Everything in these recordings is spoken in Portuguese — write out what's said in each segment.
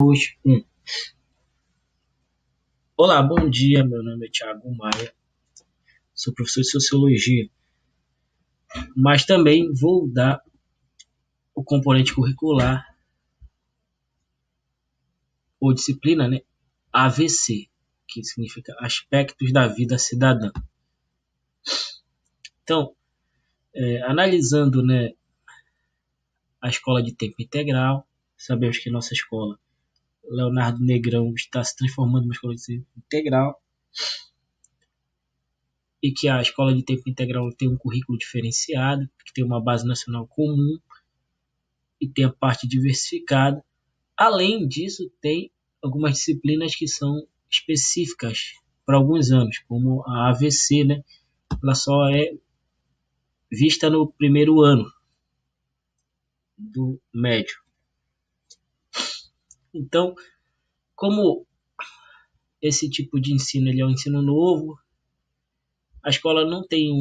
Dois, um. Olá, bom dia. Meu nome é Thiago Maia, sou professor de Sociologia, mas também vou dar o componente curricular ou disciplina, né? AVC, que significa Aspectos da Vida Cidadã. Então, analisando, né, a escola de tempo integral, sabemos que nossa escola, Leonardo Negrão, está se transformando em uma escola de tempo integral e que a escola de tempo integral tem um currículo diferenciado, que tem uma base nacional comum e tem a parte diversificada. Além disso, tem algumas disciplinas que são específicas para alguns anos, como a AVC, né? Ela só é vista no primeiro ano do médio. Então, como esse tipo de ensino ele é um ensino novo, a escola não tem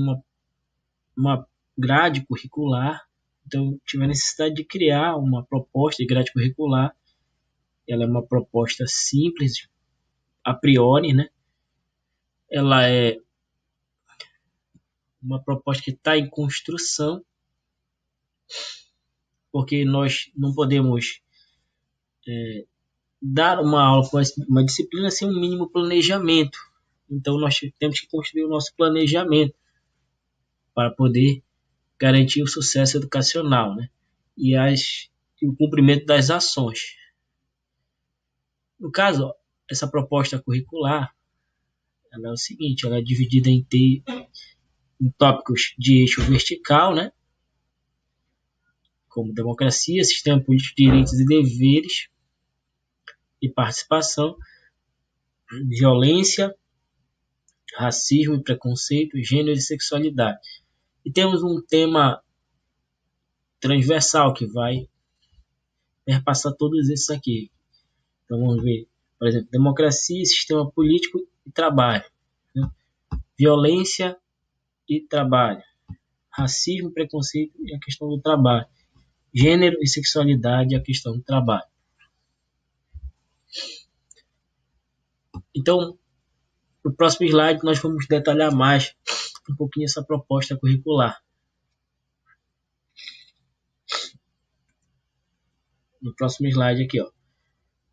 uma grade curricular, então tive a necessidade de criar uma proposta de grade curricular. Ela é uma proposta simples, a priori, né? Ela é uma proposta que está em construção, porque nós não podemos dar uma aula, uma disciplina sem um mínimo planejamento. Então, nós temos que construir o nosso planejamento para poder garantir o sucesso educacional, né? E o cumprimento das ações. No caso, essa proposta curricular, ela é o seguinte, ela é dividida em tópicos de eixo vertical, né? Como democracia, sistema político, direitos e deveres e participação, violência, racismo e preconceito, gênero e sexualidade. E temos um tema transversal que vai perpassar todos esses aqui. Então vamos ver, por exemplo, democracia, sistema político e trabalho, né? Violência e trabalho, racismo, preconceito e a questão do trabalho, gênero e sexualidade e a questão do trabalho. Então, no próximo slide nós vamos detalhar mais um pouquinho essa proposta curricular. No próximo slide aqui, ó.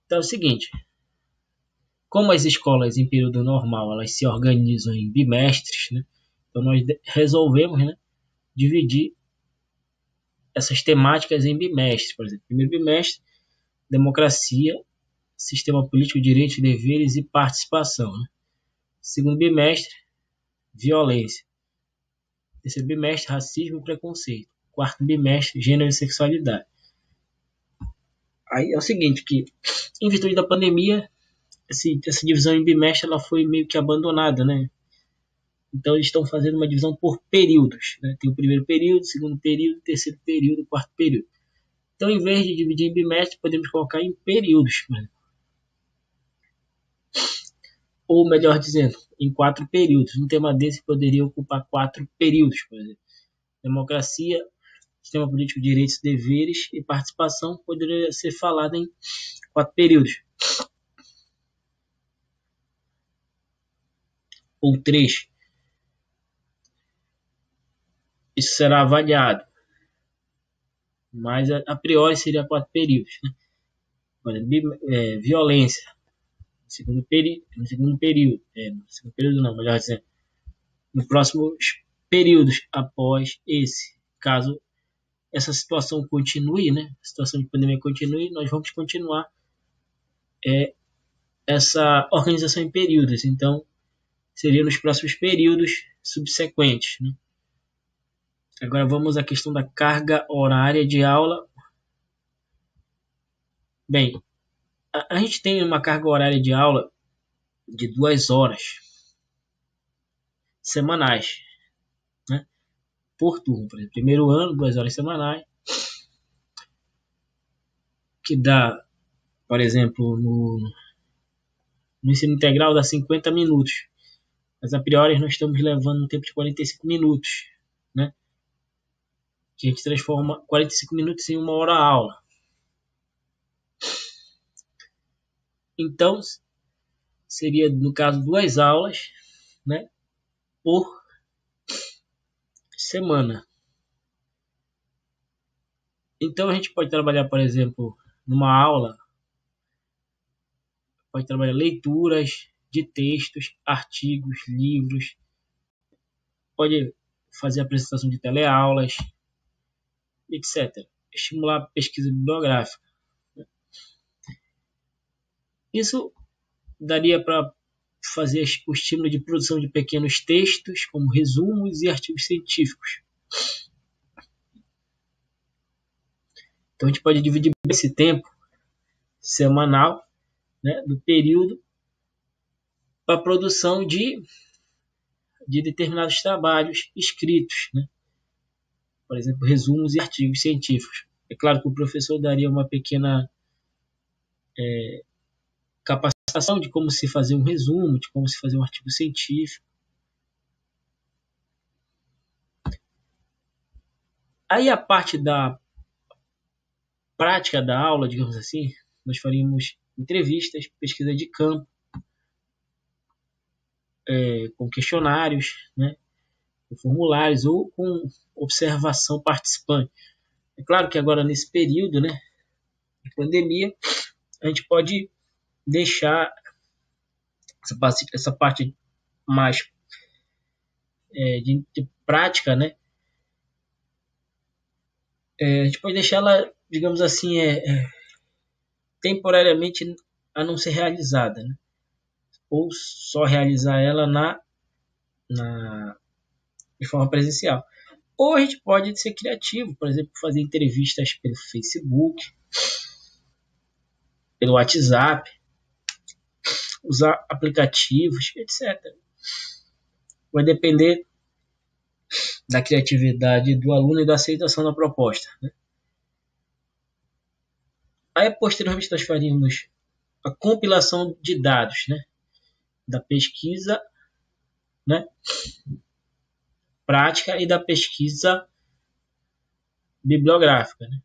Então é o seguinte, como as escolas em período normal elas se organizam em bimestres, né? Então nós resolvemos, né, dividir essas temáticas em bimestres. Por exemplo, primeiro bimestre, democracia, sistema político, direitos, deveres e participação, né? Segundo bimestre, violência. Terceiro bimestre, racismo e preconceito. Quarto bimestre, gênero e sexualidade. Aí é o seguinte, que em virtude da pandemia, essa divisão em bimestre ela foi meio que abandonada, né? Então eles estão fazendo uma divisão por períodos, né? Tem o primeiro período, segundo período, terceiro período, quarto período. Então, em vez de dividir em bimestre, podemos colocar em períodos, né? Ou melhor dizendo, em 4 períodos. Um tema desse poderia ocupar 4 períodos, por exemplo. Democracia, sistema político, direitos, deveres e participação poderia ser falado em 4 períodos. Ou 3. Isso será avaliado. Mas a priori seria 4 períodos, né? Por exemplo, violência, no segundo período. No segundo período não, melhor dizendo. Nos próximos períodos após esse. Caso essa situação continue, né? A situação de pandemia continue, nós vamos continuar essa organização em períodos. Então, seria nos próximos períodos subsequentes, né? Agora vamos à questão da carga horária de aula. Bem, a gente tem uma carga horária de aula de 2 horas semanais, né? Por turno. Por exemplo, primeiro ano, 2 horas semanais, que dá, por exemplo, no ensino integral dá 50 minutos. Mas a priori nós estamos levando um tempo de 45 minutos, né? Que a gente transforma 45 minutos em 1 hora a aula. Então, seria, no caso, 2 aulas, né, por semana. Então, a gente pode trabalhar, por exemplo, numa aula, pode trabalhar leituras de textos, artigos, livros, pode fazer apresentação de teleaulas, etc. Estimular a pesquisa bibliográfica. Isso daria para fazer o estímulo de produção de pequenos textos, como resumos e artigos científicos. Então, a gente pode dividir esse tempo semanal, né, do período para a produção de determinados trabalhos escritos, né? Por exemplo, resumos e artigos científicos. É claro que o professor daria uma pequena capacitação de como se fazer um resumo, de como se fazer um artigo científico. Aí a parte da prática da aula, digamos assim, nós faríamos entrevistas, pesquisa de campo, com questionários, né, com formulários ou com observação participante. É claro que agora nesse período, né, de pandemia, a gente pode deixar essa parte mais de prática, né, a gente pode deixar ela, digamos assim, temporariamente a não ser realizada, né? Ou só realizar ela de forma presencial. Ou a gente pode ser criativo, por exemplo, fazer entrevistas pelo Facebook, pelo WhatsApp, usar aplicativos, etc. Vai depender da criatividade do aluno e da aceitação da proposta, né? Aí, posteriormente, nós faríamos a compilação de dados, né, da pesquisa, né, prática e da pesquisa bibliográfica, né?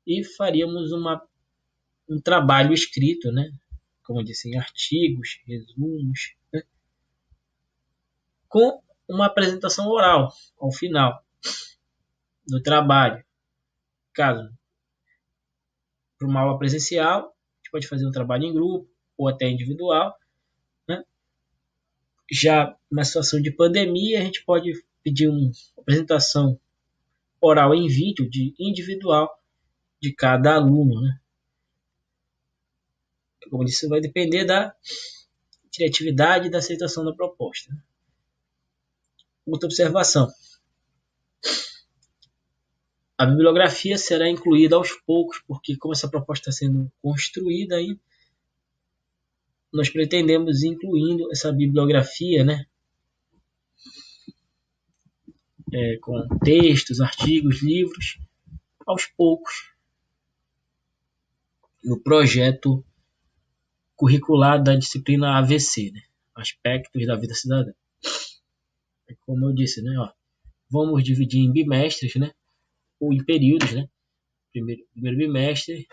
E faríamos um trabalho escrito, né, como eu disse, em artigos, resumos, né, com uma apresentação oral ao final do trabalho. Caso para uma aula presencial, a gente pode fazer um trabalho em grupo ou até individual, né? Já na situação de pandemia, a gente pode pedir uma apresentação oral em vídeo de individual de cada aluno, né? Como eu disse, vai depender da criatividade e da aceitação da proposta. Outra observação: a bibliografia será incluída aos poucos, porque como essa proposta está sendo construída, aí nós pretendemos incluindo essa bibliografia, né, com textos, artigos, livros, aos poucos, no projeto curricular da disciplina AVC, né, Aspectos da Vida Cidadã. Como eu disse, né, vamos dividir em bimestres, né, ou em períodos, né. Primeiro bimestre,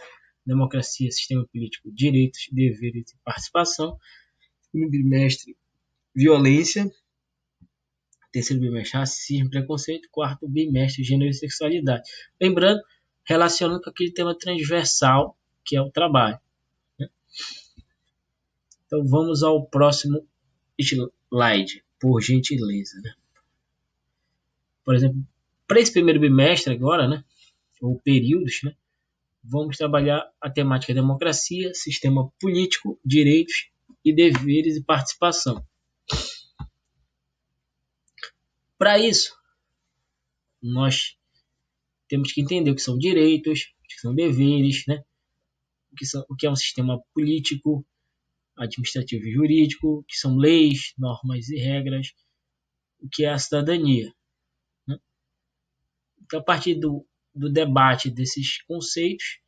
democracia, sistema político, direitos, deveres e participação. Segundo bimestre, violência. Terceiro bimestre, racismo, preconceito. Quarto bimestre, gênero e sexualidade. Lembrando, relacionando com aquele tema transversal que é o trabalho, né? Então vamos ao próximo slide, por gentileza, né? Por exemplo, para esse primeiro bimestre agora, né, ou períodos, né, vamos trabalhar a temática democracia, sistema político, direitos e deveres e participação. Para isso, nós temos que entender o que são direitos, o que são deveres, né, o que é um sistema político, administrativo e jurídico, o que são leis, normas e regras, o que é a cidadania, né? Então, a partir do debate desses conceitos,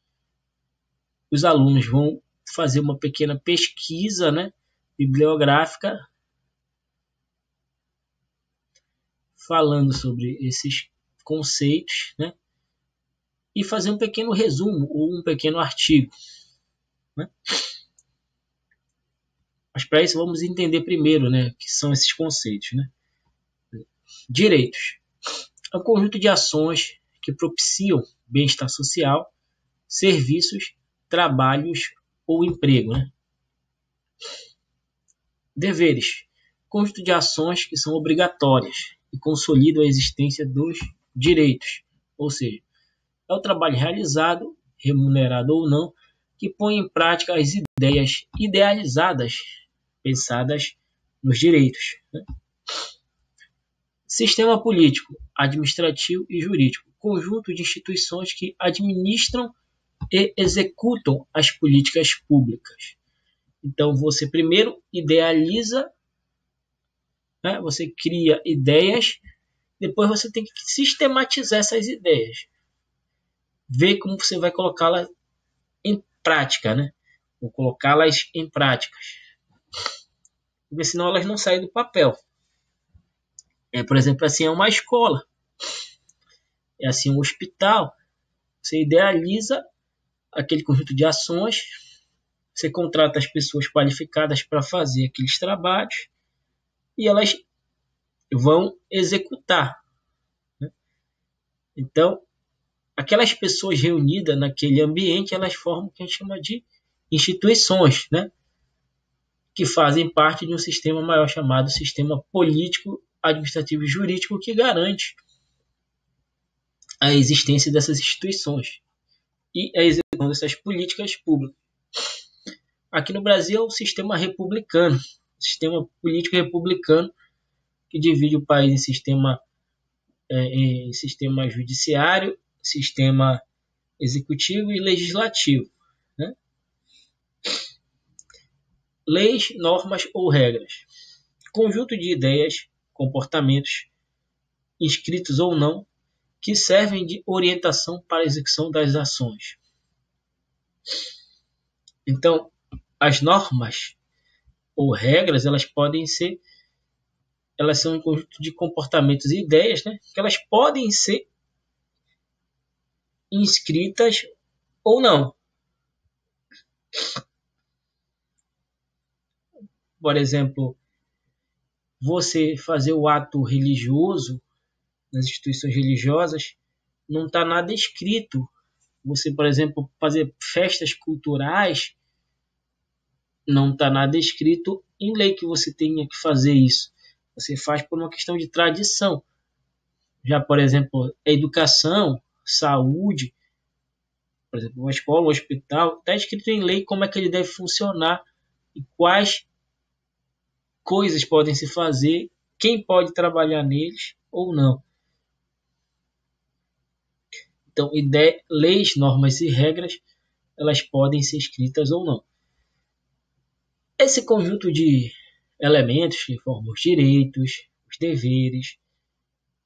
os alunos vão fazer uma pequena pesquisa, né, bibliográfica falando sobre esses conceitos, né, e fazer um pequeno resumo ou um pequeno artigo, né? Mas para isso vamos entender primeiro, né, o que são esses conceitos, né? Direitos. É um conjunto de ações que propiciam bem-estar social, serviços, trabalhos ou emprego, né? Deveres. Conjunto de ações que são obrigatórias e consolidam a existência dos direitos. Ou seja, é o trabalho realizado, remunerado ou não, que põe em prática as ideias idealizadas, pensadas nos direitos, né? Sistema político, administrativo e jurídico. Conjunto de instituições que administram e executam as políticas públicas. Então, você primeiro idealiza, né? Você cria ideias, depois você tem que sistematizar essas ideias. Ver como você vai colocá-las em prática, né? Ou colocá-las em práticas. Porque senão elas não saem do papel. Por exemplo, assim é uma escola. É assim um hospital. Você idealiza aquele conjunto de ações, você contrata as pessoas qualificadas para fazer aqueles trabalhos e elas vão executar, né? Então, aquelas pessoas reunidas naquele ambiente, elas formam o que a gente chama de instituições, né? Que fazem parte de um sistema maior chamado sistema político, administrativo e jurídico que garante a existência dessas instituições e a execução dessas políticas públicas. Aqui no Brasil é o sistema republicano, sistema político republicano, que divide o país em sistema judiciário, sistema executivo e legislativo, né? Leis, normas ou regras. Conjunto de ideias, comportamentos, inscritos ou não, que servem de orientação para a execução das ações. Então, as normas ou regras, elas são um conjunto de comportamentos e ideias, né, que elas podem ser inscritas ou não. Por exemplo, você fazer o ato religioso nas instituições religiosas, não está nada escrito. Você, por exemplo, fazer festas culturais, não está nada escrito em lei que você tenha que fazer isso. Você faz por uma questão de tradição. Já, por exemplo, educação, saúde, por exemplo, uma escola, um hospital, está escrito em lei como é que ele deve funcionar e quais coisas podem se fazer, quem pode trabalhar neles ou não. Então, leis, normas e regras, elas podem ser escritas ou não. Esse conjunto de elementos que formam os direitos, os deveres,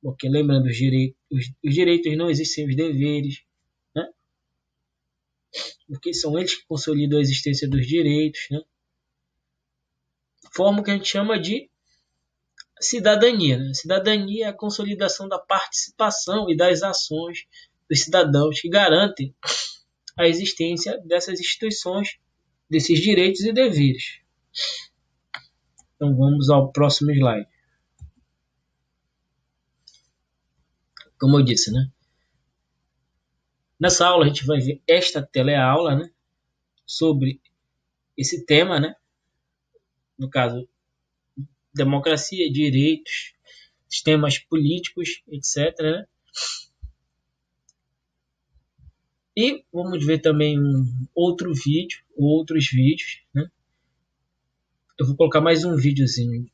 porque lembrando, os direitos não existem os deveres, né? Porque são eles que consolidam a existência dos direitos, né? Forma o que a gente chama de cidadania, né? Cidadania é a consolidação da participação e das ações dos cidadãos que garantem a existência dessas instituições, desses direitos e deveres. Então vamos ao próximo slide. Como eu disse, né? Nessa aula a gente vai ver esta teleaula, né? Sobre esse tema, né? No caso, democracia, direitos, sistemas políticos, etc., né? E vamos ver também outros vídeos, né? Eu vou colocar mais um videozinho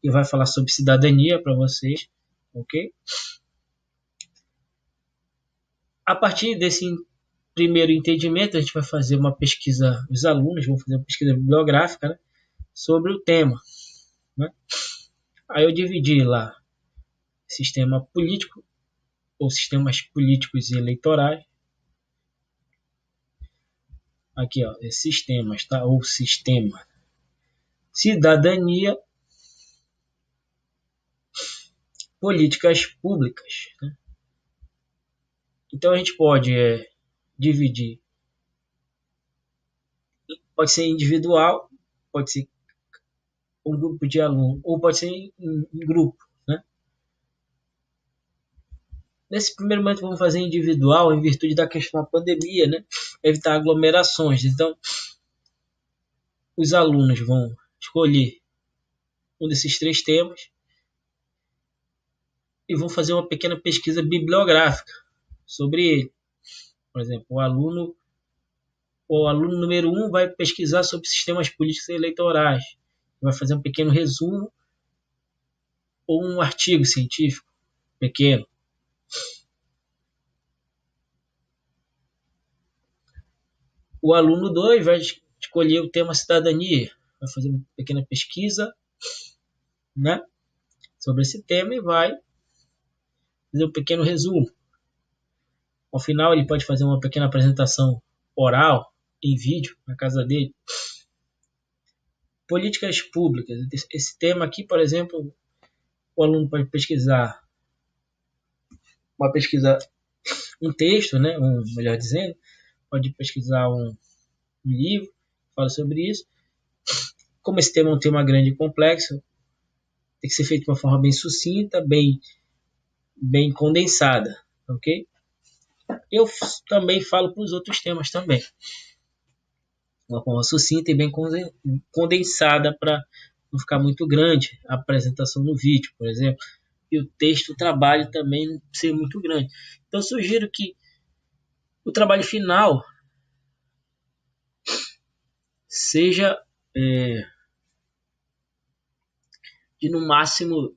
que vai falar sobre cidadania para vocês, ok? A partir desse primeiro entendimento, a gente vai fazer uma pesquisa, os alunos vão fazer uma pesquisa bibliográfica, né, sobre o tema, né? Aí eu dividi lá sistema político ou sistemas políticos e eleitorais. Aqui, ó, sistemas, tá? Ou sistema. Cidadania, políticas públicas, né? Então a gente pode dividir. Pode ser individual, pode ser um grupo de alunos, ou pode ser em grupo, né? Nesse primeiro momento vamos fazer individual em virtude da questão da pandemia, né? Evitar aglomerações. Então, os alunos vão escolher um desses 3 temas e vão fazer uma pequena pesquisa bibliográfica sobre ele. Por exemplo, o aluno número 1 vai pesquisar sobre sistemas políticos e eleitorais. Vai fazer um pequeno resumo ou um artigo científico pequeno. O aluno 2 vai escolher o tema cidadania. Vai fazer uma pequena pesquisa, né, sobre esse tema e vai fazer um pequeno resumo. Ao final, ele pode fazer uma pequena apresentação oral, em vídeo, na casa dele. Políticas públicas. Esse tema aqui, por exemplo, o aluno pode pesquisar um texto, né, melhor dizendo, pode pesquisar um livro que fala sobre isso. Como esse tema é um tema grande e complexo, tem que ser feito de uma forma bem sucinta, bem condensada, ok? Eu também falo para os outros temas também. Uma forma sucinta e bem condensada para não ficar muito grande a apresentação no vídeo, por exemplo. E o texto, o trabalho também não ser muito grande. Então, eu sugiro que o trabalho final seja de no máximo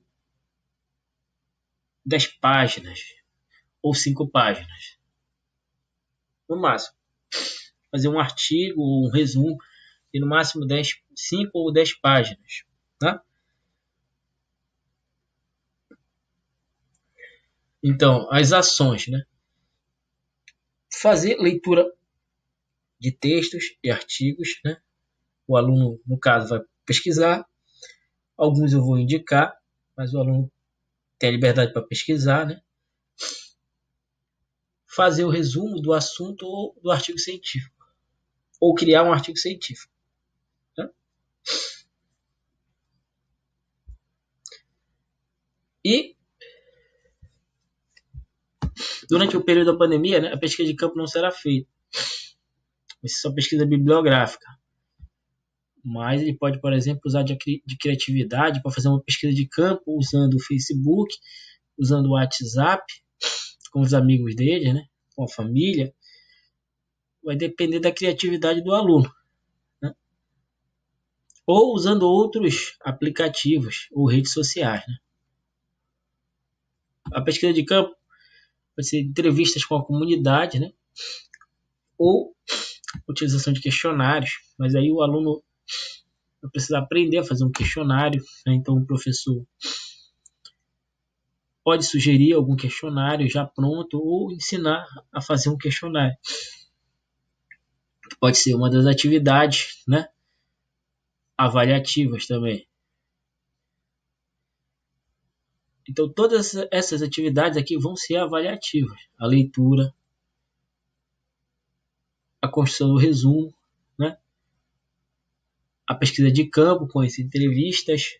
10 páginas ou 5 páginas. No máximo. Fazer um artigo ou um resumo de no máximo 5 ou 10 páginas. Tá? Então, as ações, né? Fazer leitura de textos e artigos, né? O aluno, no caso, vai pesquisar. Alguns eu vou indicar, mas o aluno tem a liberdade para pesquisar, né? Fazer o resumo do assunto ou do artigo científico. Ou criar um artigo científico. Né? E durante o período da pandemia, né, a pesquisa de campo não será feita. Vai ser só pesquisa bibliográfica. Mas ele pode, por exemplo, usar de criatividade para fazer uma pesquisa de campo usando o Facebook, usando o WhatsApp, com os amigos dele, né, com a família. Vai depender da criatividade do aluno. Né? Ou usando outros aplicativos ou redes sociais. Né? A pesquisa de campo vai ser entrevistas com a comunidade, né? Ou utilização de questionários. Mas aí o aluno vai precisar aprender a fazer um questionário. Né? Então o professor pode sugerir algum questionário já pronto ou ensinar a fazer um questionário. Pode ser uma das atividades, né, avaliativas também. Então, todas essas atividades aqui vão ser avaliativas. A leitura, a construção do resumo, né, a pesquisa de campo com as entrevistas.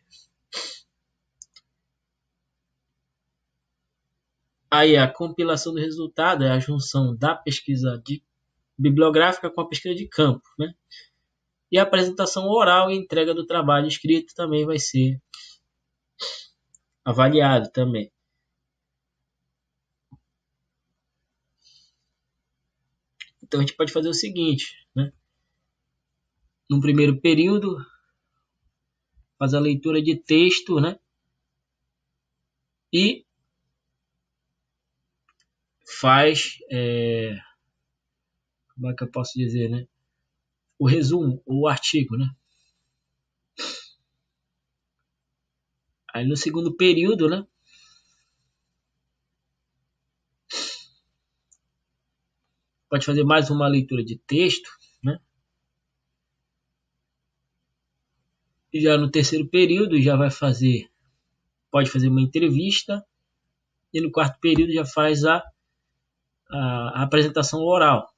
Aí a compilação do resultado é a junção da pesquisa bibliográfica com a pesquisa de campo, né? E a apresentação oral e entrega do trabalho escrito também vai ser avaliado também. Então a gente pode fazer o seguinte, né? No primeiro período, faz a leitura de texto, né? E faz, como é que eu posso dizer, né? O resumo, o artigo, né? Aí no segundo período, né? Pode fazer mais uma leitura de texto, né? E já no terceiro período já pode fazer uma entrevista. E no quarto período já faz a apresentação oral.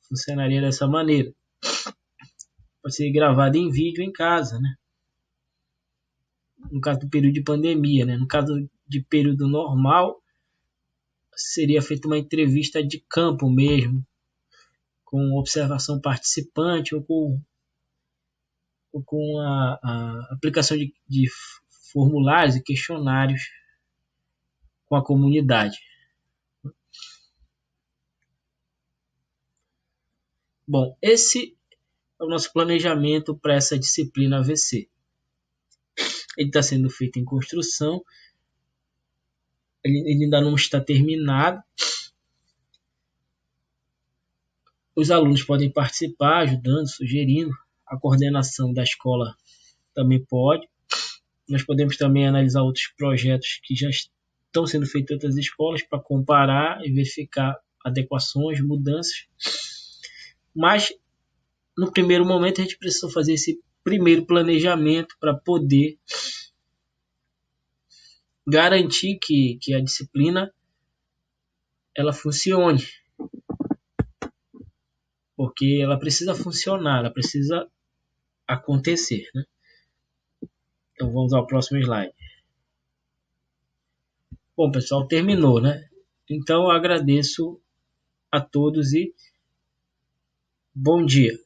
Funcionaria dessa maneira. Pode ser gravado em vídeo em casa, né? no caso do período de pandemia, né? No caso de período normal, seria feita uma entrevista de campo mesmo, com observação participante ou com a aplicação de formulários e questionários com a comunidade. Bom, esse é o nosso planejamento para essa disciplina AVC. Ele está sendo feito em construção, ele ainda não está terminado. Os alunos podem participar, ajudando, sugerindo. A coordenação da escola também pode. Nós podemos também analisar outros projetos que já estão sendo feitos em outras escolas para comparar e verificar adequações, mudanças. Mas, no primeiro momento, a gente precisou fazer esse primeiro planejamento para poder garantir que a disciplina ela funcione. Porque ela precisa funcionar, ela precisa acontecer, né? Então vamos ao próximo slide. Bom, pessoal, terminou, né? Então eu agradeço a todos e bom dia.